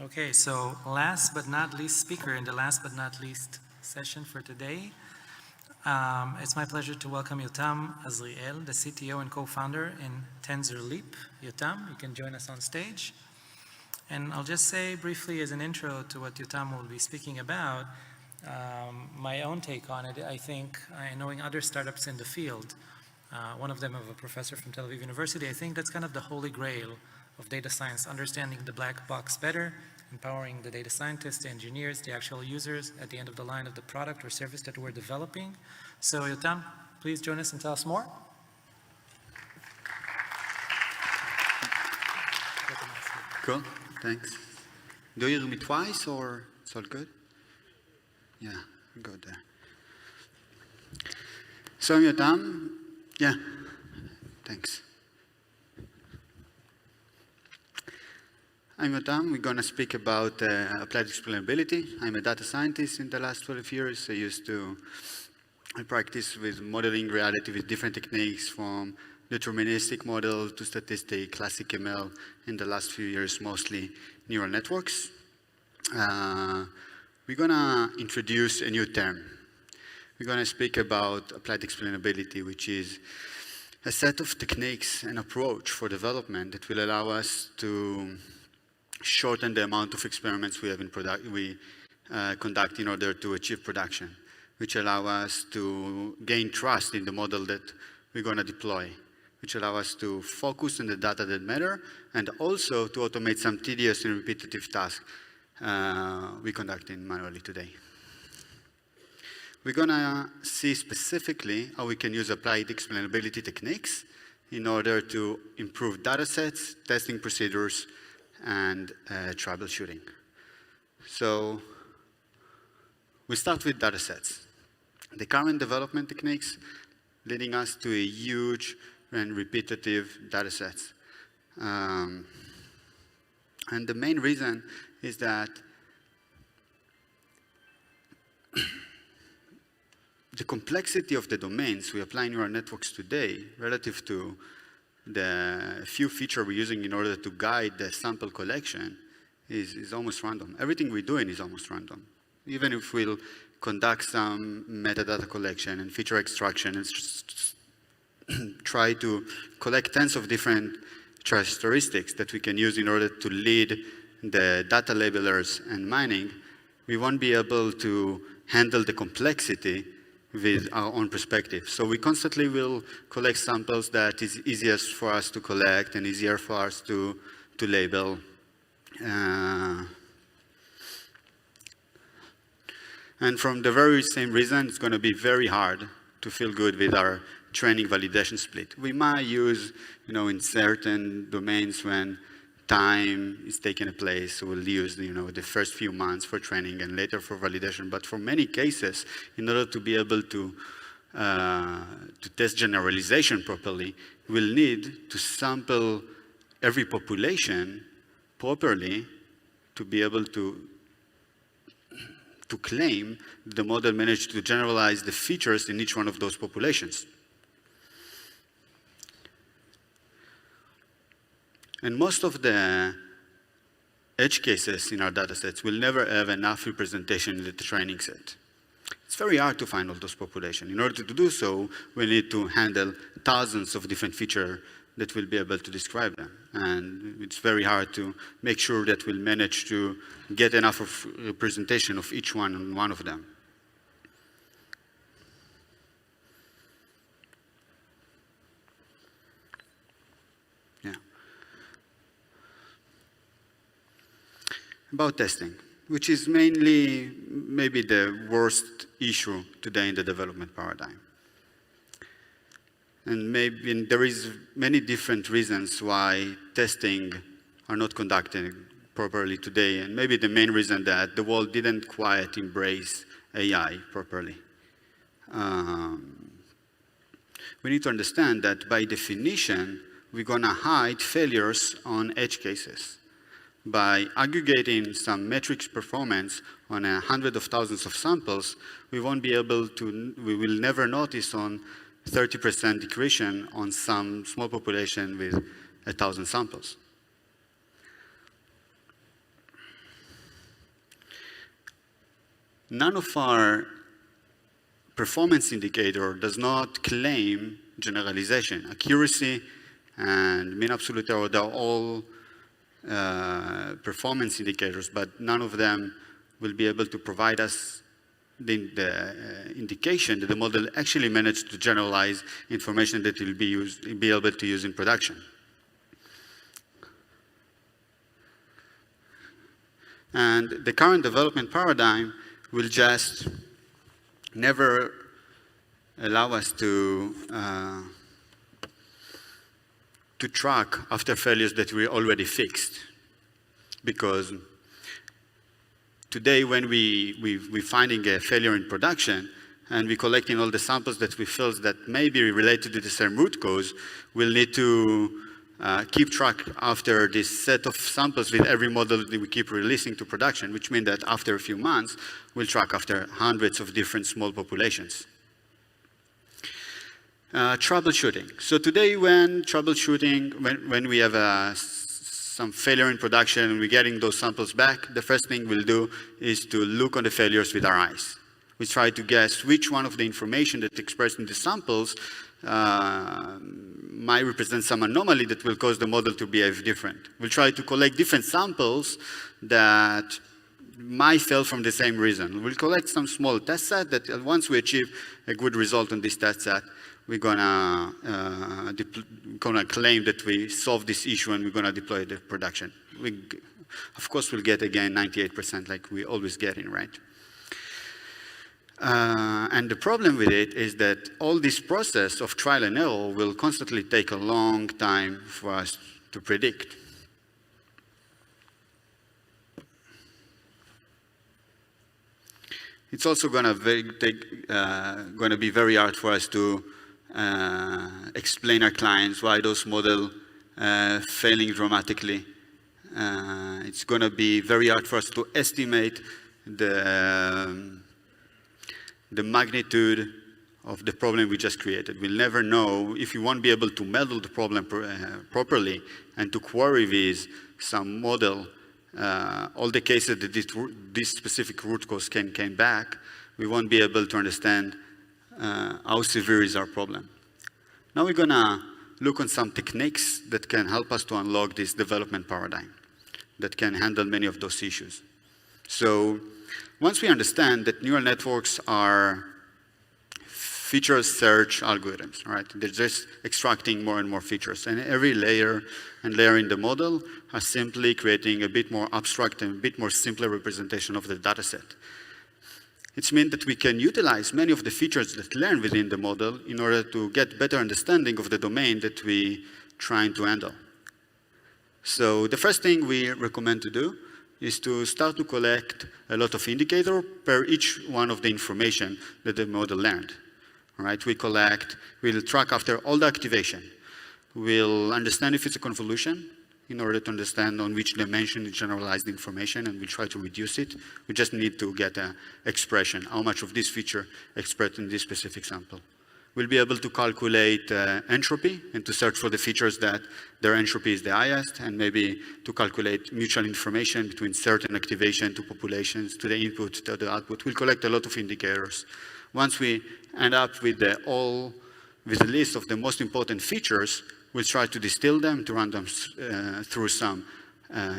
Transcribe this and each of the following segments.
Okay, so last but not least speaker in the last but not least session for today. It's my pleasure to welcome Yotam Azriel, the CTO and co-founder in Tensorleap. Yotam, you can join us on stage. And I'll just say briefly as an intro to what Yotam will be speaking about, my own take on it. I think, knowing other startups in the field, one of them of a professor from Tel Aviv University, I think that's kind of the holy grail of data science, understanding the black box better, empowering the data scientists, the engineers, the actual users at the end of the line of the product or service that we're developing. So Yotam, please join us and tell us more. Cool, thanks. Do you hear me twice or it's all good? Yeah, go there. So Yotam, yeah, thanks. I'm Yotam. We're going to speak about applied explainability. I'm a data scientist in the last 12 years. I practice with modeling reality with different techniques from deterministic model to statistic, classic ML, in the last few years, mostly neural networks. We're going to introduce a new term. We're going to speak about applied explainability, which is a set of techniques and approach for development that will allow us to shorten the amount of experiments we conduct in order to achieve production, which allow us to gain trust in the model that we're going to deploy, which allow us to focus on the data that matter, and also to automate some tedious and repetitive tasks we conduct manually today. We're going to see specifically how we can use applied explainability techniques in order to improve datasets, testing procedures, and troubleshooting. So we start with datasets. The current development techniques leading us to a huge and repetitive datasets. And the main reason is that the complexity of the domains we apply in neural networks today relative to the few features we're using in order to guide the sample collection is almost random. Everything we're doing is almost random. Even if we'll conduct some metadata collection and feature extraction and try to collect tens of different characteristics that we can use in order to lead the data labelers and mining, we won't be able to handle the complexity with our own perspective. So we constantly will collect samples that is easiest for us to collect and easier for us to label. And from the very same reason, it's going to be very hard to feel good with our training validation split. We might use, in certain domains when time is taking a place, so we'll use, the first few months for training and later for validation. But for many cases, in order to be able to test generalization properly, we'll need to sample every population properly to be able to claim the model managed to generalize the features in each one of those populations. And most of the edge cases in our datasets will never have enough representation in the training set. It's very hard to find all those populations. In order to do so, we need to handle thousands of different features that will be able to describe them. And it's very hard to make sure that we'll manage to get enough of representation of each one of them. Yeah. About testing, which is mainly maybe the worst issue today in the development paradigm. And maybe there is many different reasons why testing are not conducted properly today. And maybe the main reason that the world didn't quite embrace AI properly. We need to understand that by definition, we're going to hide failures on edge cases. By aggregating some metrics performance on hundreds of thousands of samples, we will never notice on 30% decretion on some small population with 1,000 samples. none of our performance indicator does not claim generalization. Accuracy and mean absolute error, they're all performance indicators, but none of them will be able to provide us the indication that the model actually managed to generalize information that will be able to use in production. And the current development paradigm will just never allow us to track after failures that we already fixed. Because today when we're finding a failure in production and we're collecting all the samples that we feel that may be related to the same root cause, we'll need to keep track after this set of samples with every model that we keep releasing to production, which means that after a few months, we'll track after hundreds of different small populations. Troubleshooting. So today when we have some failure in production and we're getting those samples back, the first thing we'll do is to look on the failures with our eyes. We try to guess which one of the information that's expressed in the samples might represent some anomaly that will cause the model to behave different. We'll try to collect different samples that might fail from the same reason. We'll collect some small test set that once we achieve a good result on this test set, we're gonna claim that we solved this issue and we're gonna deploy it to production. Of course, we'll get again 98% like we always get in, right? And the problem with it is that all this process of trial and error will constantly take a long time for us to predict. It's also going to be very hard for us to explain our clients why those models failing dramatically. It's going to be very hard for us to estimate the magnitude of the problem we just created. We'll never know if you won't be able to model the problem properly and to query with some model all the cases that this specific root cause came back, we won't be able to understand how severe is our problem. Now we're gonna look on some techniques that can help us to unlock this development paradigm that can handle many of those issues. So once we understand that neural networks are feature search algorithms, right? They're just extracting more and more features. And every layer and layer in the model are simply creating a bit more abstract and a bit more simpler representation of the data set. It means that we can utilize many of the features that learn within the model in order to get better understanding of the domain that we're trying to handle. So the first thing we recommend to do is to start to collect a lot of indicators per each one of the information that the model learned. All right, we'll track after all the activation. We'll understand if it's a convolution in order to understand on which dimension it generalized the information, and we'll try to reduce it. We just need to get an expression, how much of this feature expressed in this specific sample. We'll be able to calculate entropy and to search for the features that their entropy is the highest, and maybe to calculate mutual information between certain activation to populations, to the input, to the output. We'll collect a lot of indicators. Once we end up with a list of the most important features, we'll try to distill them, to run them through some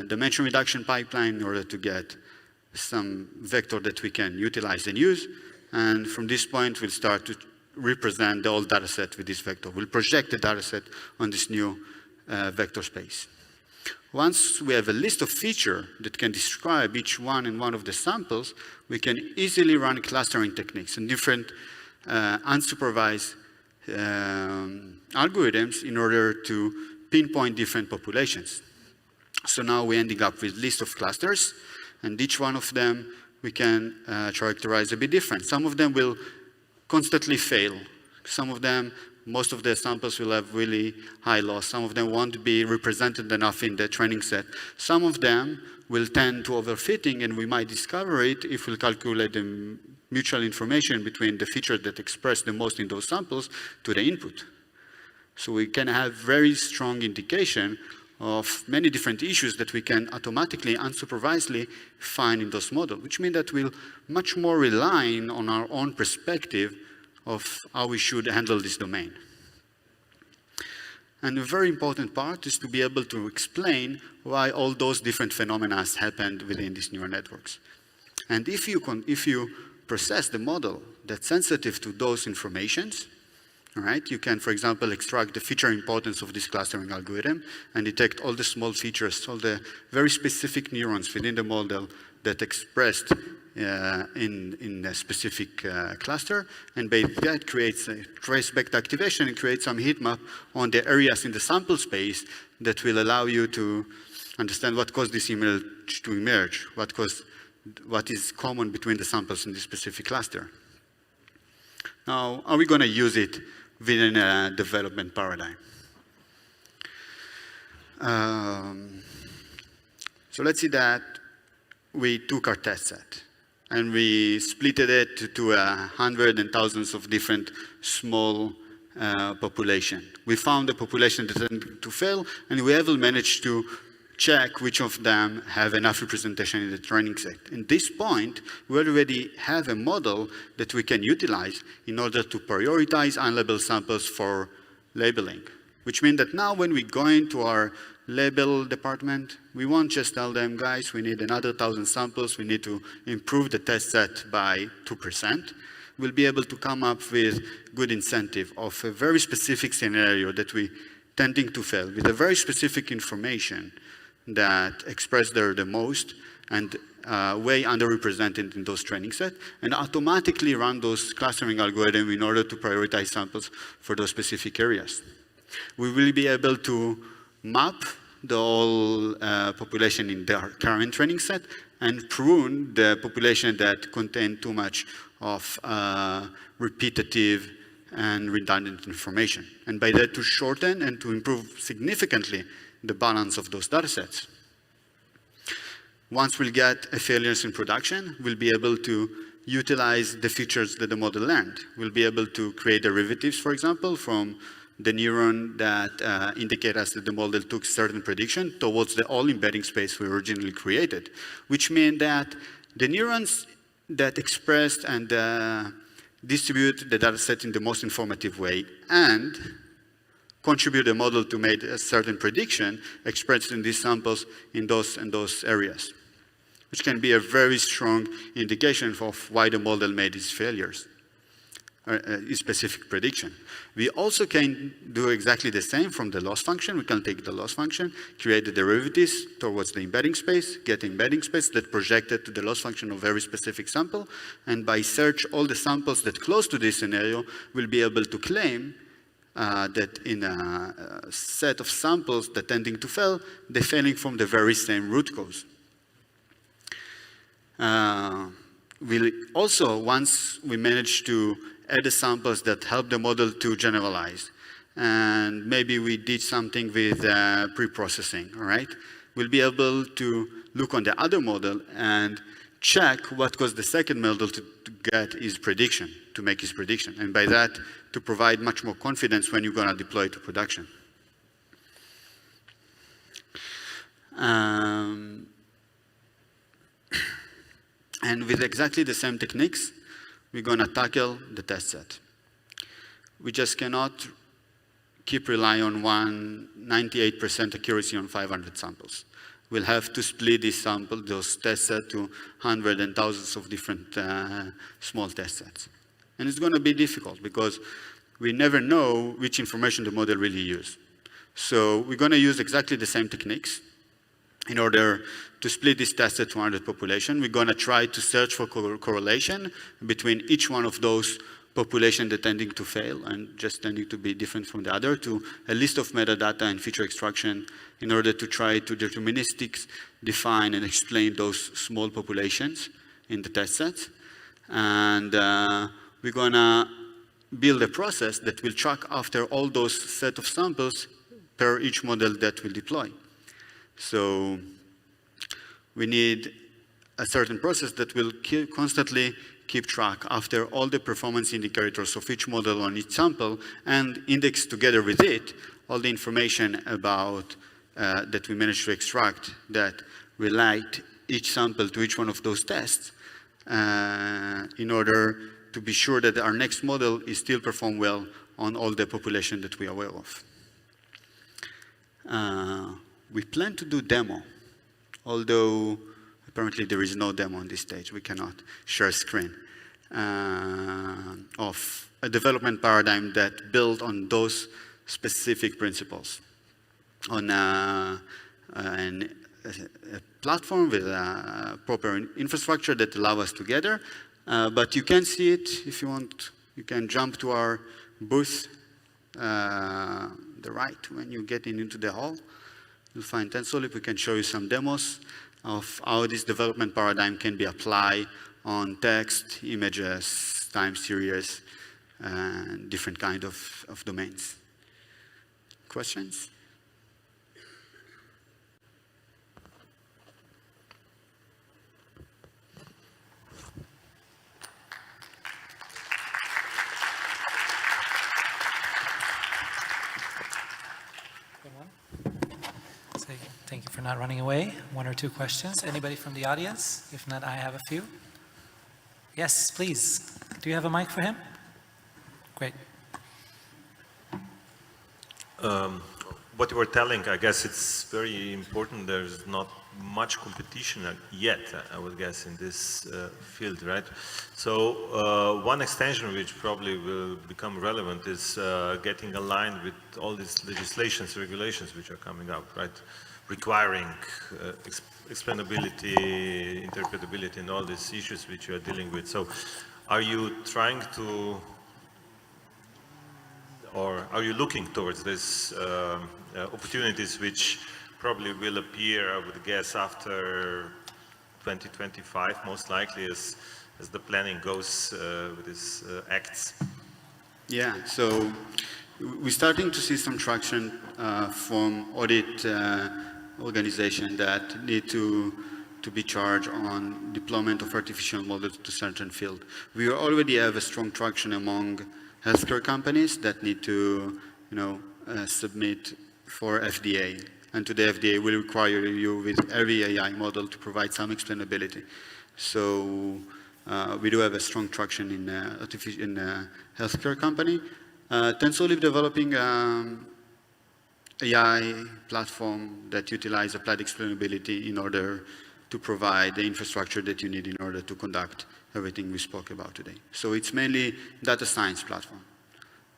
dimension reduction pipeline in order to get some vector that we can utilize and use. And from this point, we'll start to represent the whole data set with this vector. We'll project the data set on this new vector space. Once we have a list of features that can describe each one in one of the samples, we can easily run clustering techniques and different unsupervised algorithms in order to pinpoint different populations. So now we're ending up with a list of clusters, and each one of them we can characterize a bit different. Some of them will constantly fail. Some of them, most of the samples will have really high loss. Some of them won't be represented enough in the training set. Some of them will tend to overfitting, and we might discover it if we calculate the mutual information between the features that express the most in those samples to the input. So we can have very strong indication of many different issues that we can automatically, unsupervisedly find in those models, which means that we'll much more rely on our own perspective of how we should handle this domain. And a very important part is to be able to explain why all those different phenomena happened within these neural networks. And if you process the model that's sensitive to those informations, all right, you can, for example, extract the feature importance of this clustering algorithm and detect all the small features, all the very specific neurons within the model that expressed in a specific cluster, and by that creates a traceback activation and creates some heat map on the areas in the sample space that will allow you to understand what caused this image to emerge, what is common between the samples in this specific cluster. Now, are we going to use it within a development paradigm? So let's see that we took our test set and we splitted it to hundreds and thousands of different small population. We found a population that tended to fail, and we have managed to check which of them have enough representation in the training set. At this point, we already have a model that we can utilize in order to prioritize unlabeled samples for labeling, which means that now when we go into our label department, we won't just tell them, guys, we need another 1,000 samples, we need to improve the test set by 2%. We'll be able to come up with good incentive of a very specific scenario that we tending to fail with a very specific information that express there the most and way underrepresented in those training sets, and automatically run those clustering algorithms in order to prioritize samples for those specific areas. We will be able to map the whole population in their current training set and prune the population that contain too much of repetitive and redundant information. And by that, to shorten and to improve significantly the balance of those data sets. Once we'll get a failures in production, we'll be able to utilize the features that the model learned. We'll be able to create derivatives, for example, from the neuron that indicate us that the model took certain prediction towards the all embedding space we originally created, which means that the neurons that expressed and distribute the data set in the most informative way and contribute the model to make a certain prediction expressed in these samples in those and those areas, which can be a very strong indication of why the model made its failures, or its specific prediction. We also can do exactly the same from the loss function. We can take the loss function, create the derivatives towards the embedding space, get embedding space that projected to the loss function of a very specific sample, and by search all the samples that close to this scenario, we'll be able to claim that in a set of samples that tending to fail, they're failing from the very same root cause. We'll also, once we manage to add the samples that help the model to generalize, and maybe we did something with pre-processing, all right? We'll be able to look on the other model and check what caused the second model to get his prediction, to make his prediction, and by that, to provide much more confidence when you're going to deploy to production. And with exactly the same techniques, we're going to tackle the test set. We just cannot keep relying on 98% accuracy on 500 samples. We'll have to split those test sets to hundreds and thousands of different small test sets. And it's going to be difficult because we never know which information the model really used. So we're going to use exactly the same techniques in order to split this test set to 100 population. We're going to try to search for correlation between each one of those populations that tending to fail and just tending to be different from the other, to a list of metadata and feature extraction in order to try to deterministics define and explain those small populations in the test sets. And we're going to build a process that will track after all those set of samples per each model that we'll deploy. So we need a certain process that will constantly keep track after all the performance indicators of each model on each sample and index together with it all the information about that we managed to extract that relate each sample to each one of those tests in order to be sure that our next model is still perform well on all the population that we are aware of. We plan to do demo, although apparently there is no demo on this stage. We cannot share screen of a development paradigm that built on those specific principles, on a platform with a proper infrastructure that allow us to gather. But you can see it if you want. You can jump to our booth, the right when you get into the hall. You'll find Tensorleap. We can show you some demos of how this development paradigm can be applied on text, images, time series, and different kind of domains. Questions? Thank you for not running away. One or two questions. Anybody from the audience? If not, I have a few. Yes, please. Do you have a mic for him? Great. What you were telling, I guess it's very important. There's not much competition yet, I would guess, in this field, right? So one extension which probably will become relevant is getting aligned with all these legislations, regulations which are coming out, right? Requiring explainability, interpretability, and all these issues which you are dealing with. So are you trying to, or are you looking towards these opportunities which probably will appear, I would guess, after 2025, most likely, as the planning goes with these acts? Yeah, so we're starting to see some traction from audit organizations that need to be charged on deployment of artificial models to certain field. We already have a strong traction among healthcare companies that need to, submit for FDA. And to the FDA will require you with every AI model to provide some explainability. So we do have a strong traction in healthcare company. Tensorleap developing AI platform that utilize applied explainability in order to provide the infrastructure that you need in order to conduct everything we spoke about today. So it's mainly data science platform.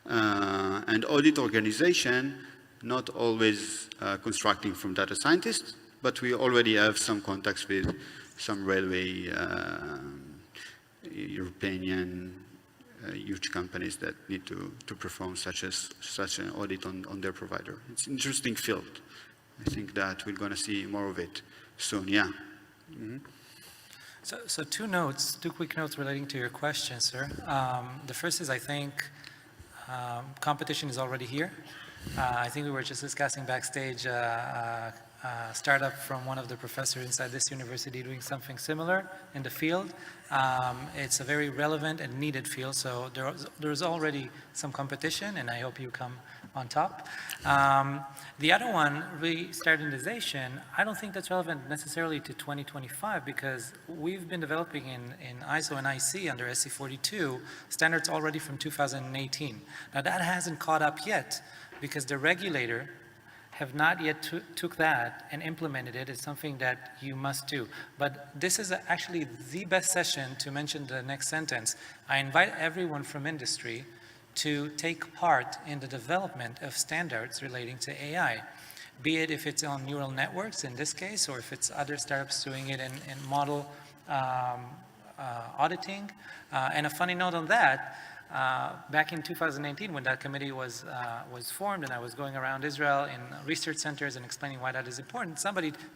And audit organization, not always constructing from data scientists, but we already have some contacts with some railway, European huge companies that need to perform such an audit on their provider. It's an interesting field. I think that we're going to see more of it soon, yeah. Mm-hmm. So two quick notes relating to your question, sir. The first is, I think competition is already here. I think we were just discussing backstage a startup from one of the professors inside this university doing something similar in the field. It's a very relevant and needed field, so there's already some competition, and I hope you come on top. The other one, re-standardization, I don't think that's relevant necessarily to 2025 because we've been developing in ISO and IC under SC42 standards already from 2018. Now that hasn't caught up yet because the regulator have not yet took that and implemented it. It's something that you must do. But this is actually the best session to mention the next sentence. I invite everyone from industry to take part in the development of standards relating to AI, be it if it's on neural networks in this case, or if it's other startups doing it in model auditing. And a funny note on that, back in 2018 when that committee was formed and I was going around Israel in research centers and explaining why that is important,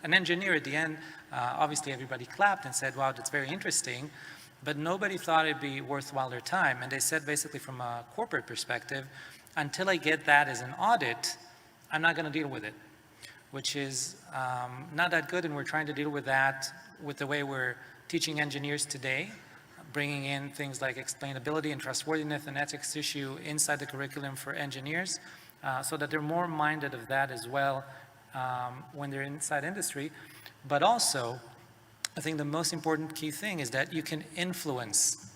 an engineer at the end, obviously everybody clapped and said, wow, that's very interesting. But nobody thought it'd be worthwhile their time. And they said basically from a corporate perspective, until I get that as an audit, I'm not going to deal with it, which is not that good. And we're trying to deal with that with the way we're teaching engineers today, bringing in things like explainability and trustworthiness and ethics issue inside the curriculum for engineers so that they're more minded of that as well when they're inside industry. But also, I think the most important key thing is that you can influence.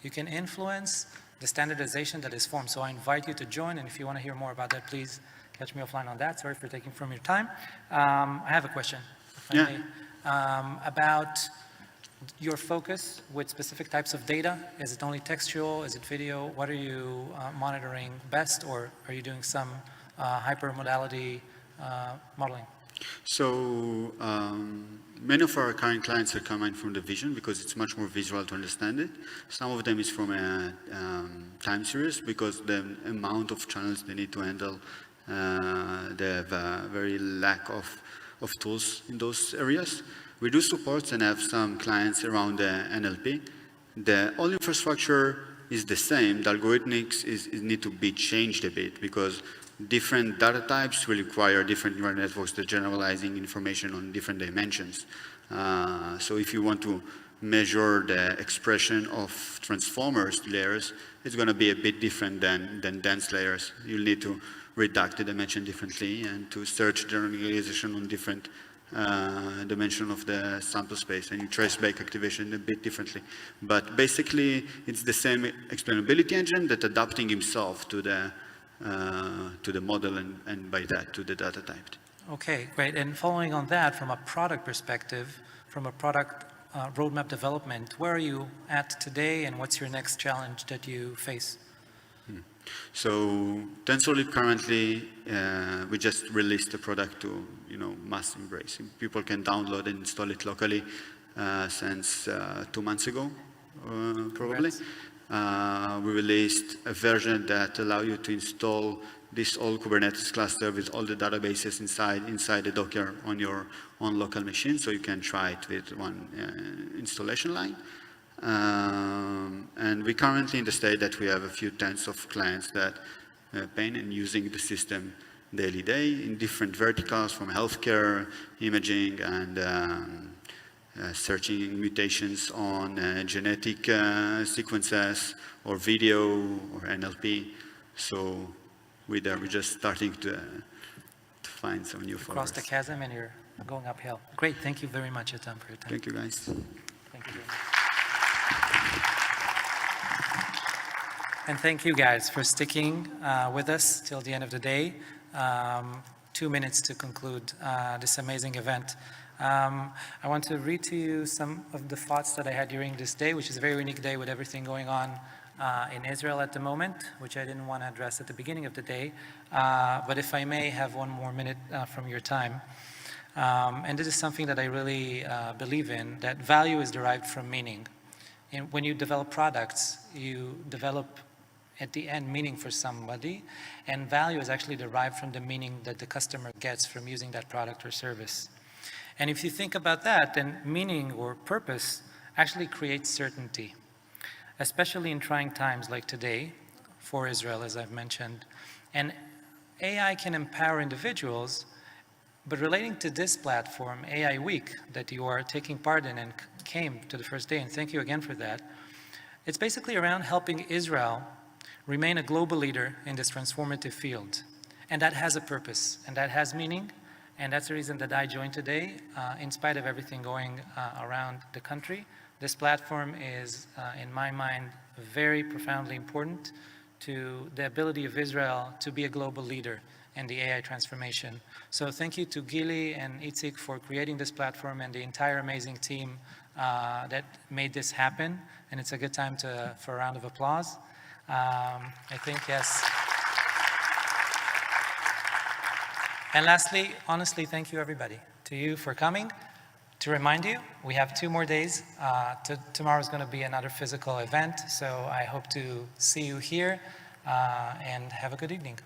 You can influence the standardization that is formed. So I invite you to join, and if you want to hear more about that, please catch me offline on that. Sorry for taking from your time. I have a question, if I may, about your focus with specific types of data. Is it only textual? Is it video? What are you monitoring best, or are you doing some hypermodality modeling? So many of our current clients are coming from the vision because it's much more visual to understand it. Some of them is from a time series because the amount of channels they need to handle, they have a very lack of tools in those areas. We do support and have some clients around the NLP. The whole infrastructure is the same. The algorithmics need to be changed a bit because different data types will require different neural networks that generalizing information on different dimensions. So if you want to measure the expression of transformers layers, it's going to be a bit different than dense layers. You'll need to redact the dimension differently and to search generalization on different dimension of the sample space, and you trace back activation a bit differently. But basically, it's the same explainability engine that adapting himself to the model and by that to the data type. Okay, great. And following on that, from a product perspective, from a product roadmap development, where are you at today, and what's your next challenge that you face? So Tensorleap currently, we just released the product to mass embrace. People can download and install it locally since 2 months ago, probably. We released a version that allows you to install this old Kubernetes cluster with all the databases inside the Docker on your own local machine, so you can try it with one installation line. And we're currently in the state that we have a few tens of clients that paying and using the system daily in different verticals, from healthcare, imaging, and searching mutations on genetic sequences or video or NLP. So we're just starting to find some new followers. Across the chasm, and you're going uphill. Great. Thank you very much, Yotam, for your time. Thank you, guys. Thank you very much. And thank you guys for sticking with us till the end of the day. 2 minutes to conclude this amazing event. I want to read to you some of the thoughts that I had during this day, which is a very unique day with everything going on in Israel at the moment, which I didn't want to address at the beginning of the day. But if I may have 1 more minute from your time. And this is something that I really believe in, that value is derived from meaning. And when you develop products, you develop at the end meaning for somebody, and value is actually derived from the meaning that the customer gets from using that product or service. And if you think about that, then meaning or purpose actually creates certainty, especially in trying times like today for Israel, as I've mentioned. And AI can empower individuals, but relating to this platform, AI Week, that you are taking part in and came to the first day, and thank you again for that, it's basically around helping Israel remain a global leader in this transformative field. And that has a purpose, and that has meaning, and that's the reason that I joined today, in spite of everything going around the country. This platform is, in my mind, very profoundly important to the ability of Israel to be a global leader in the AI transformation. So thank you to Gili and Itzik for creating this platform and the entire amazing team that made this happen. And it's a good time for a round of applause. I think, yes. And lastly, honestly, thank you everybody, to you for coming. To remind you, we have 2 more days. Tomorrow is going to be another physical event, so I hope to see you here, and have a good evening.